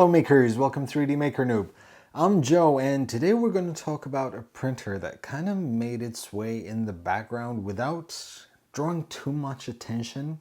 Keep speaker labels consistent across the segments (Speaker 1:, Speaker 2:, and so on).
Speaker 1: Hello makers, welcome 3D Maker Noob. I'm Joe and today we're going to talk about a printer that kind of made its way in the background without drawing too much attention,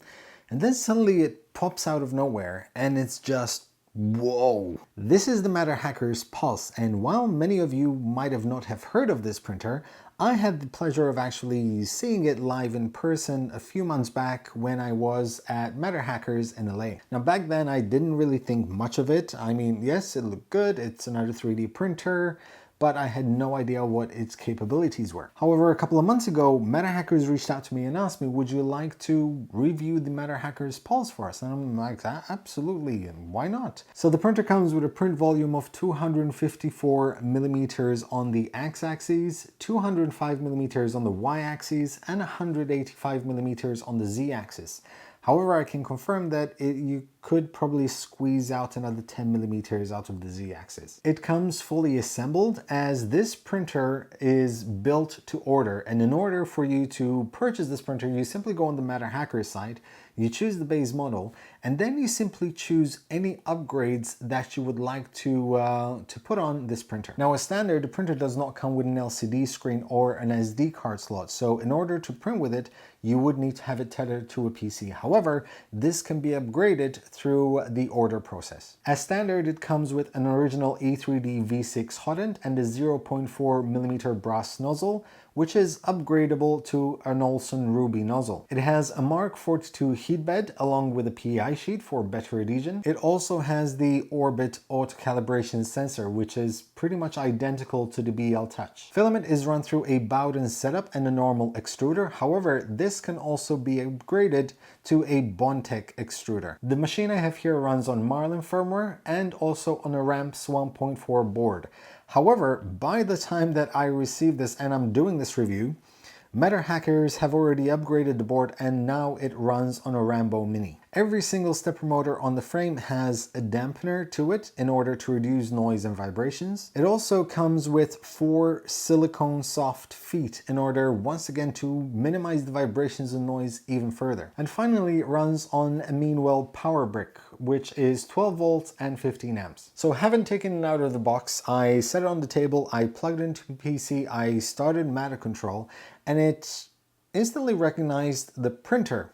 Speaker 1: and then suddenly it pops out of nowhere and it's just whoa. This is the Matterhackers Pulse, and while many of you might have not have heard of this printer, I had the pleasure of actually seeing it live in person a few months back when I was at Matterhackers in LA. Now back then I didn't really think much of it. I mean, yes, it looked good, it's another 3D printer, but I had no idea what its capabilities were. However, a couple of months ago, Matterhackers reached out to me and asked me, would you like to review the Matterhackers Pulse for us? And I'm like, absolutely, and why not? So the printer comes with a print volume of 254 millimeters on the x-axis, 205 millimeters on the y-axis, and 185 millimeters on the z-axis. However, I can confirm that you could probably squeeze out another 10 millimeters out of the z-axis. It comes fully assembled, as this printer is built to order, and in order for you to purchase this printer, you simply go on the Matterhackers site, you choose the base model, and then you simply choose any upgrades that you would like to put on this printer. Now as standard, the printer does not come with an LCD screen or an SD card slot, so in order to print with it, you would need to have it tethered to a PC. However, this can be upgraded through the order process. As standard, it comes with an original E3D V6 hot end and a 0.4 millimeter brass nozzle, which is upgradable to an Olson Ruby nozzle. It has a Mark 42 heat bed along with a PEI sheet for better adhesion. It also has the Orbit auto calibration sensor, which is pretty much identical to the BL Touch. Filament is run through a Bowden setup and a normal extruder. However, this can also be upgraded to a Bondtech extruder. The machine I have here runs on Marlin firmware and also on a Ramps 1.4 board. However, by the time that I receive this and I'm doing this review, Matterhackers have already upgraded the board and now it runs on a Rambo Mini. Every single stepper motor on the frame has a dampener to it in order to reduce noise and vibrations. It also comes with 4 silicone soft feet in order once again to minimize the vibrations and noise even further. And finally, it runs on a Meanwell power brick, which is 12 volts and 15 amps. So having taken it out of the box, I set it on the table, I plugged it into the PC, I started Matter Control, and it instantly recognized the printer.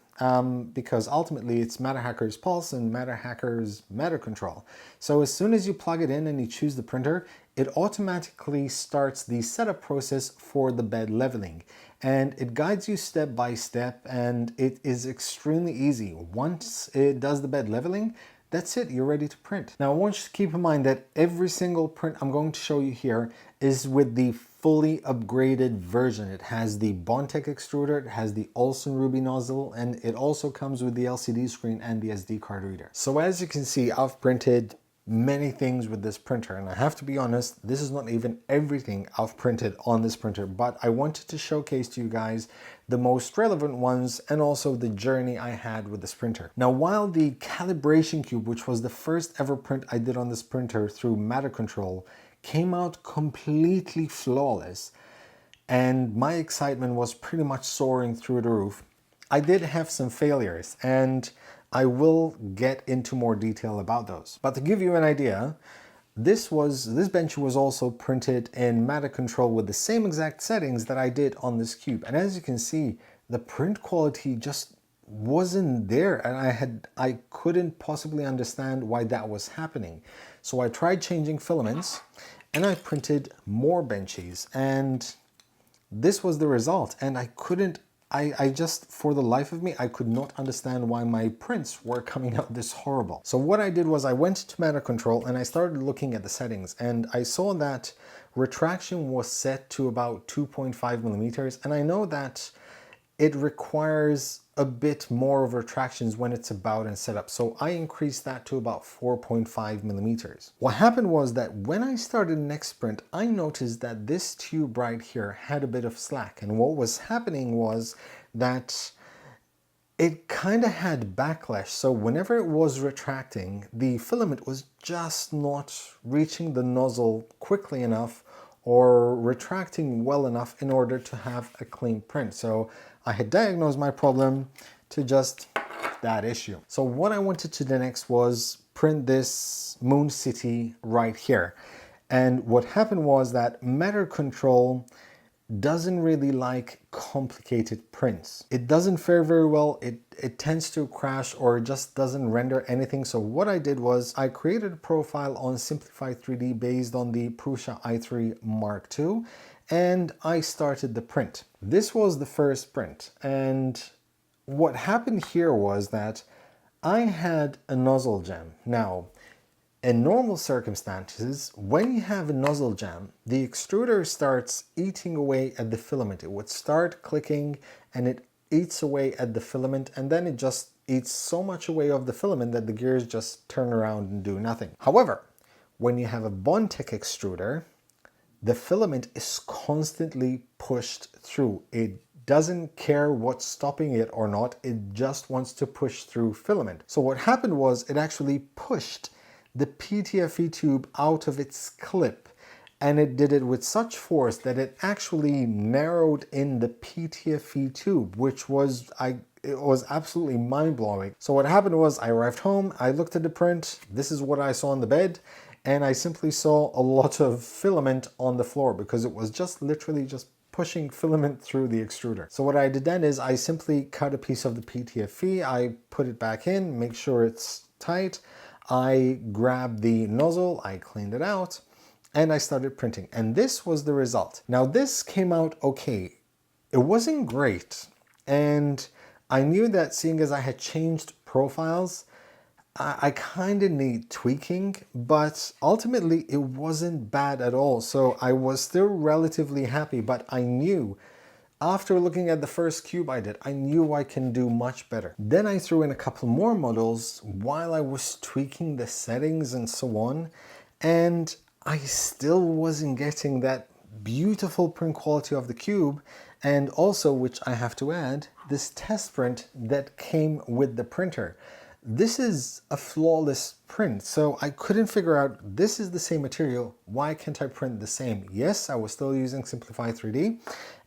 Speaker 1: Because ultimately it's Matterhackers Pulse and Matterhackers Matter Control. So as soon as you plug it in and you choose the printer, it automatically starts the setup process for the bed leveling. And it guides you step by step, and it is extremely easy. Once it does the bed leveling, that's it, you're ready to print. Now I want you to keep in mind that every single print I'm going to show you here is with the fully upgraded version. It has the Bondtech extruder, it has the Olson Ruby nozzle, and it also comes with the LCD screen and the SD card reader. So as you can see, I've printed many things with this printer, and I have to be honest, this is not even everything I've printed on this printer, but I wanted to showcase to you guys the most relevant ones and also the journey I had with this printer. Now, while the calibration cube, which was the first ever print I did on this printer through Matter Control, came out completely flawless and my excitement was pretty much soaring through the roof, I did have some failures, and I will get into more detail about those. But to give you an idea, this Benchy was also printed in Matter Control with the same exact settings that I did on this cube. And as you can see, the print quality just wasn't there, and I couldn't possibly understand why that was happening. So I tried changing filaments and I printed more Benchies, and this was the result. And I just, for the life of me, I could not understand why my prints were coming out this horrible. So what I did was I went to Matter Control and I started looking at the settings, and I saw that retraction was set to about 2.5 millimeters. And I know that it requires a bit more of retractions when it's about and set up. So I increased that to about 4.5 millimeters. What happened was that when I started the next print, I noticed that this tube right here had a bit of slack. And what was happening was that it kind of had backlash. So whenever it was retracting, the filament was just not reaching the nozzle quickly enough or retracting well enough in order to have a clean print. So I had diagnosed my problem to just that issue. So what I wanted to do next was print this moon city right here. And what happened was that Matter Control doesn't really like complicated prints. It doesn't fare very well. It tends to crash or just doesn't render anything. So what I did was I created a profile on Simplify 3D based on the Prusa i3 Mark II, and I started the print. This was the first print, and what happened here was that I had a nozzle jam. Now, in normal circumstances, when you have a nozzle jam, the extruder starts eating away at the filament. It would start clicking and it eats away at the filament, and then it just eats so much away of the filament that the gears just turn around and do nothing. However, when you have a Bondtech extruder, the filament is constantly pushed through. It doesn't care what's stopping it or not. It just wants to push through filament. So what happened was it actually pushed the PTFE tube out of its clip, and it did it with such force that it actually narrowed in the PTFE tube, which was it was absolutely mind-blowing. So what happened was I arrived home, I looked at the print, this is what I saw on the bed, and I simply saw a lot of filament on the floor because it was just literally just pushing filament through the extruder. So what I did then is I simply cut a piece of the PTFE, I put it back in, make sure it's tight, I grabbed the nozzle, I cleaned it out, and I started printing. And this was the result. Now this came out okay. It wasn't great. And I knew that seeing as I had changed profiles, I kind of need tweaking, but ultimately it wasn't bad at all. So I was still relatively happy, but I knew after looking at the first cube I did, I knew I can do much better. Then I threw in a couple more models while I was tweaking the settings and so on, and I still wasn't getting that beautiful print quality of the cube, and also, which I have to add, this test print that came with the printer. This is a flawless print, so I couldn't figure out, this is the same material, why can't I print the same? Yes, I was still using Simplify 3D,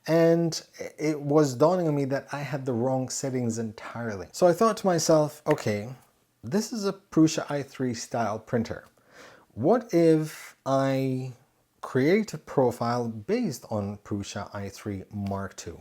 Speaker 1: and it was dawning on me that I had the wrong settings entirely. So I thought to myself, okay, this is a Prusa i3 style printer. What if I create a profile based on Prusa i3 Mark II?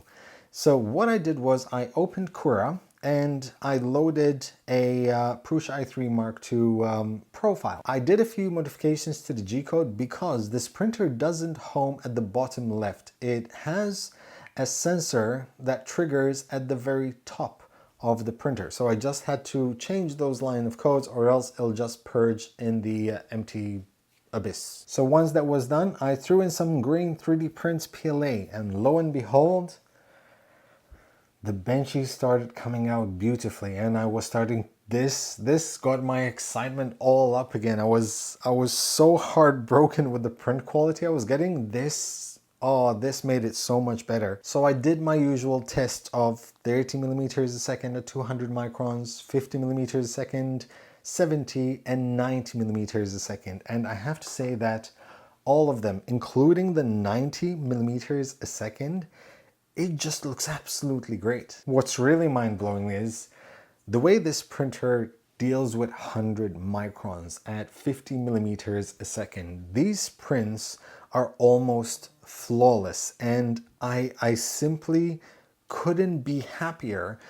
Speaker 1: So what I did was I opened Cura and I loaded a Prusa i3 Mark II profile. I did a few modifications to the G-code because this printer doesn't home at the bottom left. It has a sensor that triggers at the very top of the printer. So I just had to change those line of codes or else it'll just purge in the empty abyss. So once that was done, I threw in some green 3D Printz PLA, and lo and behold, the Benchy started coming out beautifully, and I was starting this got my excitement all up again. I was so heartbroken with the print quality I was getting. This made it so much better. So I did my usual test of 30 millimeters a second at 200 microns, 50 millimeters a second, 70 and 90 millimeters a second. And I have to say that all of them, including the 90 millimeters a second, it just looks absolutely great. What's really mind-blowing is the way this printer deals with 100 microns at 50 millimeters a second. These prints are almost flawless, and I simply couldn't be happier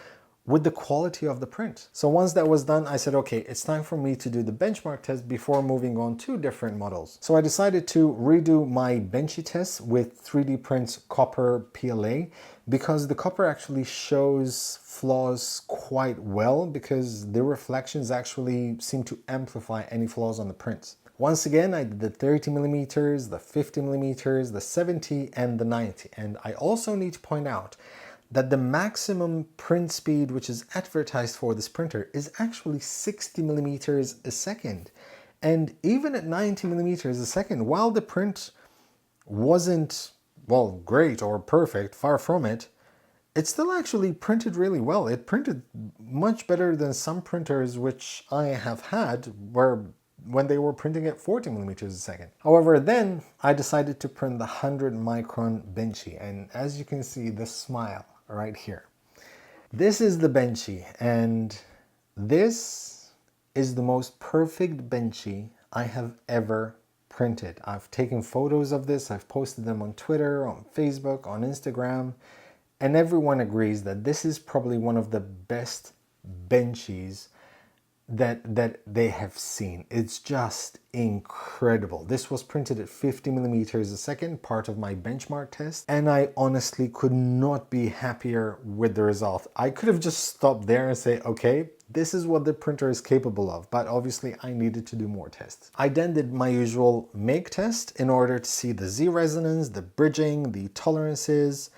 Speaker 1: with the quality of the print. So once that was done, I said, okay, it's time for me to do the benchmark test before moving on to different models. So I decided to redo my Benchy test with 3D Printz Copper PLA because the copper actually shows flaws quite well because the reflections actually seem to amplify any flaws on the print. Once again, I did the 30 millimeters, the 50 millimeters, the 70 and the 90. And I also need to point out that the maximum print speed which is advertised for this printer is actually 60 millimeters a second. And even at 90 millimeters a second, while the print wasn't, well, great or perfect, far from it, it still actually printed really well. It printed much better than some printers which I have had when they were printing at 40 millimeters a second. However, then I decided to print the 100 micron Benchy, and as you can see, the smile right here. This is the Benchy, and This is the most perfect Benchy I have ever printed. I've taken photos of this, I've posted them on Twitter, on Facebook, on Instagram, and everyone agrees that this is probably one of the best Benchies that they have seen. It's just incredible. This was printed at 50 millimeters a second, part of my benchmark test, and I honestly could not be happier with the result. I could have just stopped there and say, okay, this is what the printer is capable of, but obviously I needed to do more tests. I then did my usual make test in order to see the Z resonance, the bridging, the tolerances,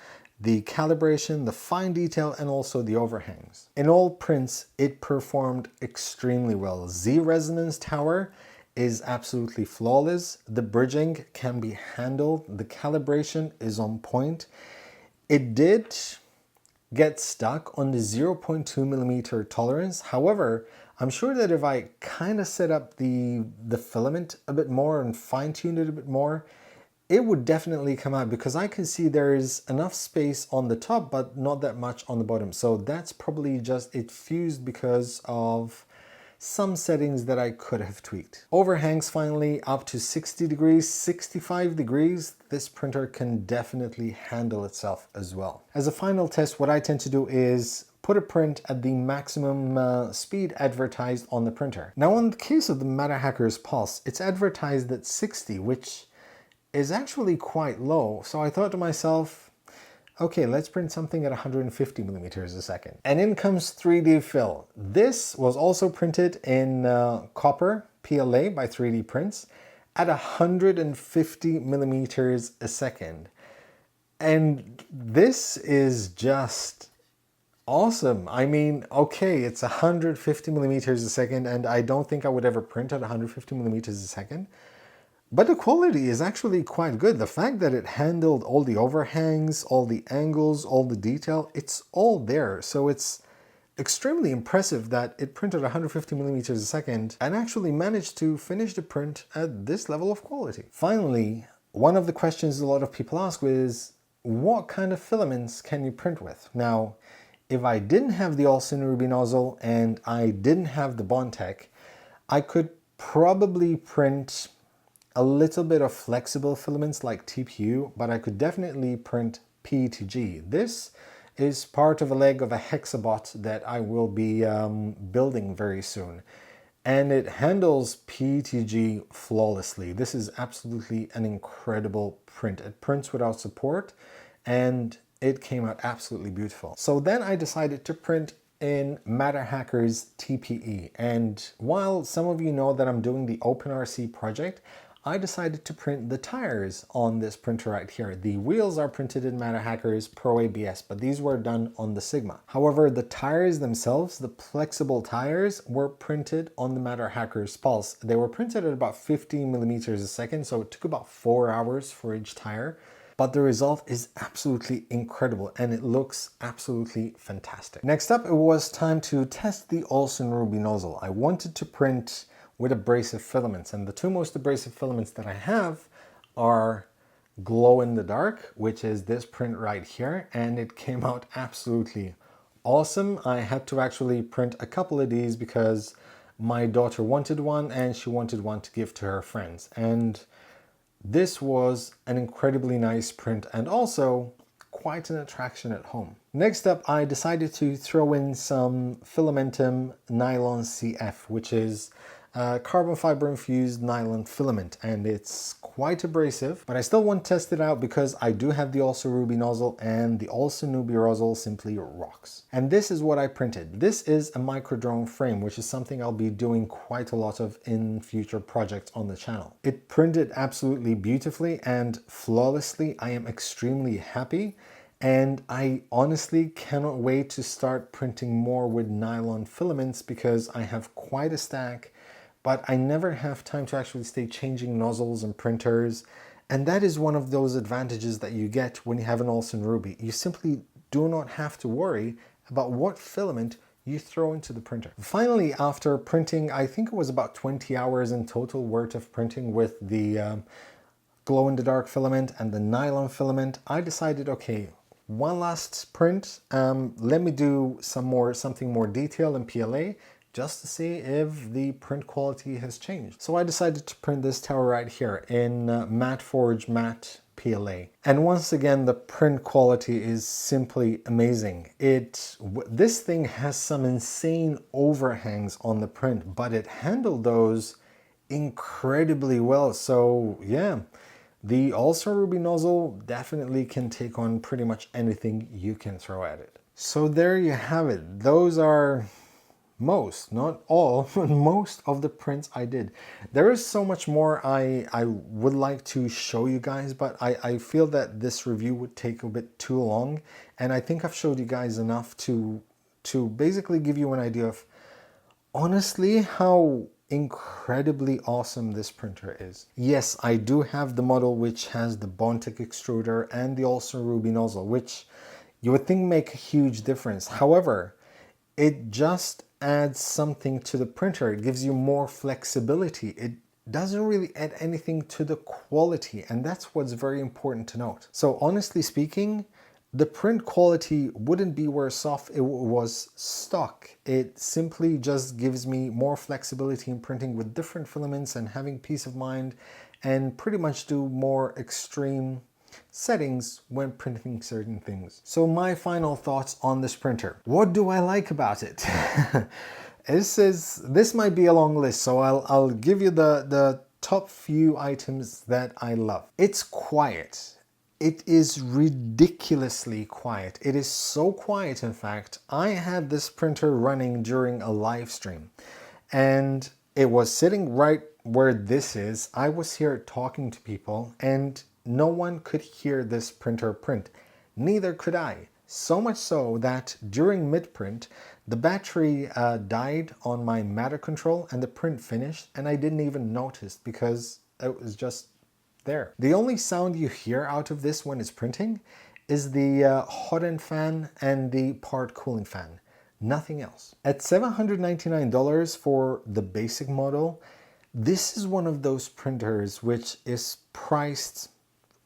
Speaker 1: the calibration, the fine detail, and also the overhangs. In all prints, it performed extremely well. Z resonance tower is absolutely flawless. The bridging can be handled. The calibration is on point. It did get stuck on the 0.2 millimeter tolerance. However, I'm sure that if I kind of set up the filament a bit more and fine-tuned it a bit more, it would definitely come out, because I can see there is enough space on the top, but not that much on the bottom. So that's probably just it fused because of some settings that I could have tweaked. Overhangs finally up to 60 degrees, 65 degrees. This printer can definitely handle itself as well. As a final test, what I tend to do is put a print at the maximum speed advertised on the printer. Now, in the case of the Matterhackers Pulse, it's advertised at 60, which is actually quite low. So I thought to myself, okay, let's print something at 150 millimeters a second. And in comes 3D fill. This was also printed in copper PLA by 3D Prints at 150 millimeters a second. And this is just awesome. I mean, okay, it's 150 millimeters a second, and I don't think I would ever print at 150 millimeters a second. But the quality is actually quite good. The fact that it handled all the overhangs, all the angles, all the detail, it's all there. So it's extremely impressive that it printed 150 millimeters a second and actually managed to finish the print at this level of quality. Finally, one of the questions a lot of people ask is, what kind of filaments can you print with? Now, if I didn't have the Alston Ruby nozzle and I didn't have the Bondtech, I could probably print a little bit of flexible filaments like TPU, but I could definitely print PETG. This is part of a leg of a Hexapod that I will be building very soon. And it handles PETG flawlessly. This is absolutely an incredible print. It prints without support, and it came out absolutely beautiful. So then I decided to print in Matterhackers TPE. And while some of you know that I'm doing the OpenRC project, I decided to print the tires on this printer right here. The wheels are printed in Matterhackers Pro ABS, but these were done on the Sigma. However, the tires themselves, the flexible tires, were printed on the Matterhackers Pulse. They were printed at about 15 millimeters a second, so it took about 4 hours for each tire. But the result is absolutely incredible, and it looks absolutely fantastic. Next up, it was time to test the Alston Ruby nozzle. I wanted to print with abrasive filaments, and the two most abrasive filaments that I have are glow in the dark, which is this print right here, and it came out absolutely awesome. I had to actually print a couple of these because my daughter wanted one and she wanted one to give to her friends, and this was an incredibly nice print and also quite an attraction at home. Next up, I decided to throw in some Filometum Nylon CF, which is carbon fiber infused nylon filament, and it's quite abrasive, but I still want to test it out because I do have the Alston Ruby nozzle, and the Alston Ruby nozzle simply rocks. And this is what I printed. This is a micro drone frame, which is something I'll be doing quite a lot of in future projects on the channel. It printed absolutely beautifully and flawlessly. I am extremely happy, and I honestly cannot wait to start printing more with nylon filaments because I have quite a stack, but I never have time to actually stay changing nozzles and printers. And that is one of those advantages that you get when you have an Alston Ruby. You simply do not have to worry about what filament you throw into the printer. Finally, after printing, I think it was about 20 hours in total worth of printing with the glow-in-the-dark filament and the nylon filament, I decided, okay, one last print, let me do something more detailed in PLA, just to see if the print quality has changed. So I decided to print this tower right here in MatteForge Matte PLA. And once again, the print quality is simply amazing. This thing has some insane overhangs on the print, but it handled those incredibly well. So yeah, the Ulcer Ruby nozzle definitely can take on pretty much anything you can throw at it. So there you have it. Those are most, not all, but most of the prints I did. There is so much more I would like to show you guys, but I feel that this review would take a bit too long, and I think I've showed you guys enough to basically give you an idea of honestly how incredibly awesome this printer is. Yes, I do have the model which has the Bontic extruder and the Ulcer Ruby nozzle, which you would think make a huge difference. However, it just adds something to the printer. It gives you more flexibility. It doesn't really add anything to the quality, and that's what's very important to note. So honestly speaking, the print quality wouldn't be worse off if it was stock. It simply just gives me more flexibility in printing with different filaments and having peace of mind, and pretty much do more extreme settings when printing certain things. So my final thoughts on this printer. What do I like about it? This might be a long list, so I'll give you the top few items that I love. It's quiet. It is ridiculously quiet. It is so quiet, in fact. I had this printer running during a live stream, and it was sitting right where this is. I was here talking to people, and no one could hear this printer print. Neither could I. So much so that during mid-print, the battery died on my matter control and the print finished, and I didn't even notice because it was just there. The only sound you hear out of this when it's printing is the hot end fan and the part cooling fan. Nothing else. At $799 for the basic model, this is one of those printers which is priced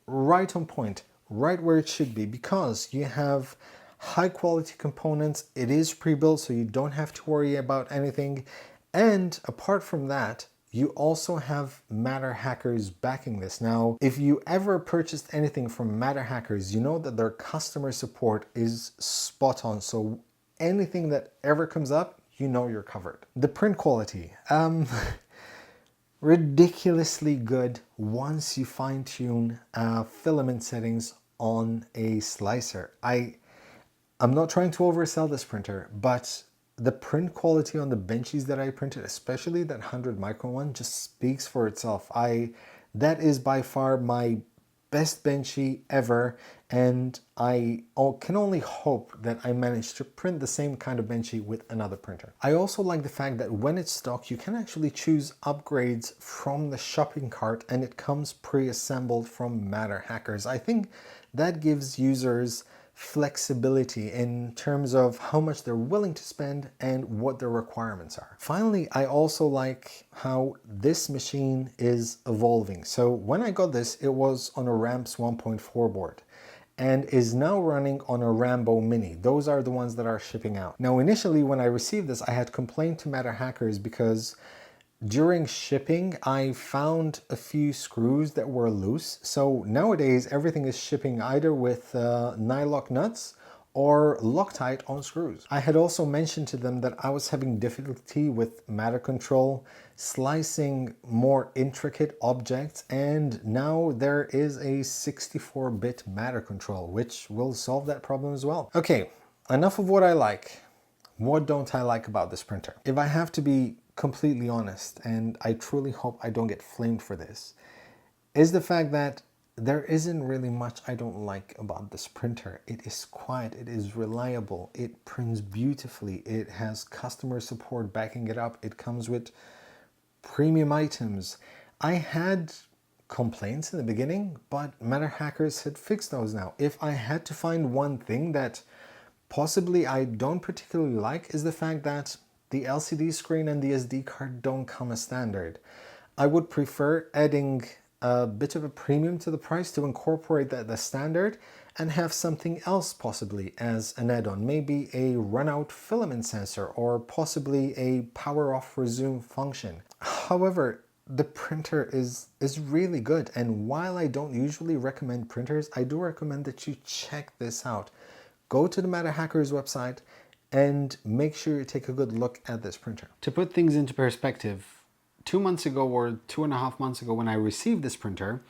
Speaker 1: right on point, right where it should be, because you have high quality components. It is pre-built, so you don't have to worry about anything. And apart from that, you also have Matterhackers backing this. Now, if you ever purchased anything from Matterhackers, you know that their customer support is spot on. So anything that ever comes up, you know you're covered. The print quality, ridiculously good once you fine-tune filament settings on a slicer. I'm not trying to oversell this printer, but the print quality on the Benchies that I printed, especially that 100 micron one, just speaks for itself. That is by far my best Benchy ever, and I can only hope that I managed to print the same kind of Benchy with another printer. I also like the fact that when it's stock, you can actually choose upgrades from the shopping cart, and it comes pre-assembled from Matterhackers. I think that gives users flexibility in terms of how much they're willing to spend and what their requirements are. Finally, I also like how this machine is evolving. So when I got this, it was on a Ramps 1.4 board and is now running on a Rambo Mini. Those are the ones that are shipping out. Now, initially when I received this, I had complained to Matterhackers because during shipping, I found a few screws that were loose. So nowadays, everything is shipping either with nylock nuts or Loctite on screws. I had also mentioned to them that I was having difficulty with matter control, slicing more intricate objects, and now there is a 64-bit matter control, which will solve that problem as well. Okay, enough of what I like. What don't I like about this printer? If I have to be completely honest, and I truly hope I don't get flamed for this, is the fact that there isn't really much I don't like about this printer. It is quiet, it is reliable, it prints beautifully, it has customer support backing it up, it comes with premium items. I had complaints in the beginning, but Matterhackers had fixed those now. If I had to find one thing that possibly I don't particularly like, is the fact that the LCD screen and the SD card don't come as standard. I would prefer adding a bit of a premium to the price to incorporate that the standard and have something else possibly as an add-on, maybe a run-out filament sensor or possibly a power-off resume function. However, the printer is really good, and while I don't usually recommend printers, I do recommend that you check this out. Go to the Matterhackers website and make sure you take a good look at this printer. To put things into perspective, 2 months ago or 2.5 months ago when I received this printer,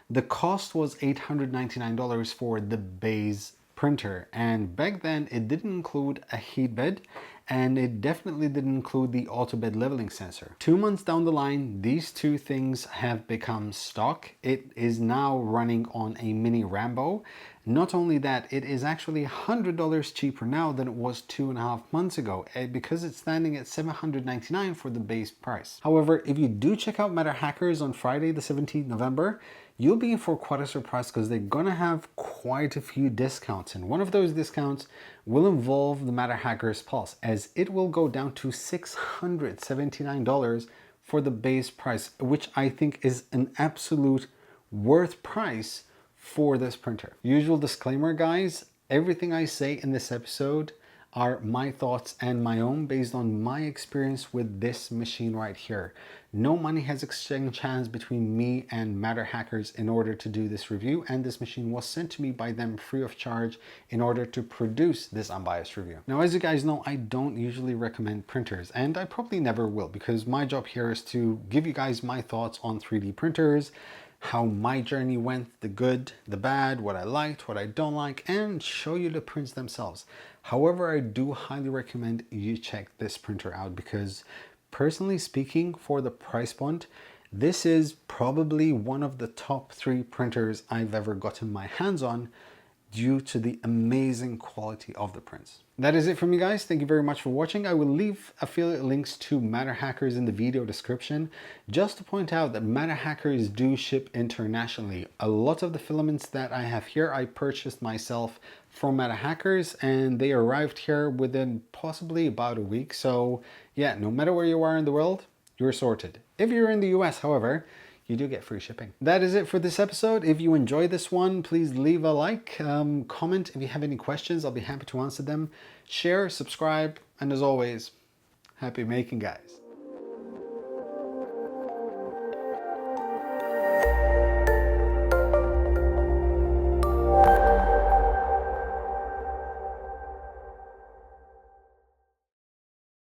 Speaker 1: the cost was $899 for the base printer, and back then it didn't include a heat bed and it definitely didn't include the auto bed leveling sensor. 2 months down the line, these two things have become stock. It is now running on a mini Rambo. Not only that, it is actually $100 cheaper now than it was 2.5 months ago, because it's standing at $799 for the base price. However, if you do check out Matterhackers on Friday the 17th November, you'll be in for quite a surprise because they're gonna have quite a few discounts, and one of those discounts will involve the Matterhackers Pulse, as it will go down to $679 for the base price, which I think is an absolute worth price for this printer. Usual disclaimer, guys, everything I say in this episode are my thoughts and my own based on my experience with this machine right here. No money has exchanged hands between me and Matterhackers in order to do this review, and this machine was sent to me by them free of charge in order to produce this unbiased review. Now, as you guys know, I don't usually recommend printers, and I probably never will, because my job here is to give you guys my thoughts on 3D printers, how my journey went, the good, the bad, what I liked, what I don't like, and show you the prints themselves. However, I do highly recommend you check this printer out because, personally speaking, for the price point, this is probably one of the top 3 printers I've ever gotten my hands on due to the amazing quality of the prints. That is it from me, guys. Thank you very much for watching. I will leave affiliate links to Matterhackers in the video description, just to point out that Matterhackers do ship internationally. A lot of the filaments that I have here, I purchased myself from Matterhackers, and they arrived here within possibly about a week. So yeah, no matter where you are in the world, you're sorted. If you're in the US, however, you do get free shipping. That is it for this episode. If you enjoyed this one, please leave a like, comment if you have any questions. I'll be happy to answer them. Share, subscribe, and as always, happy making, guys.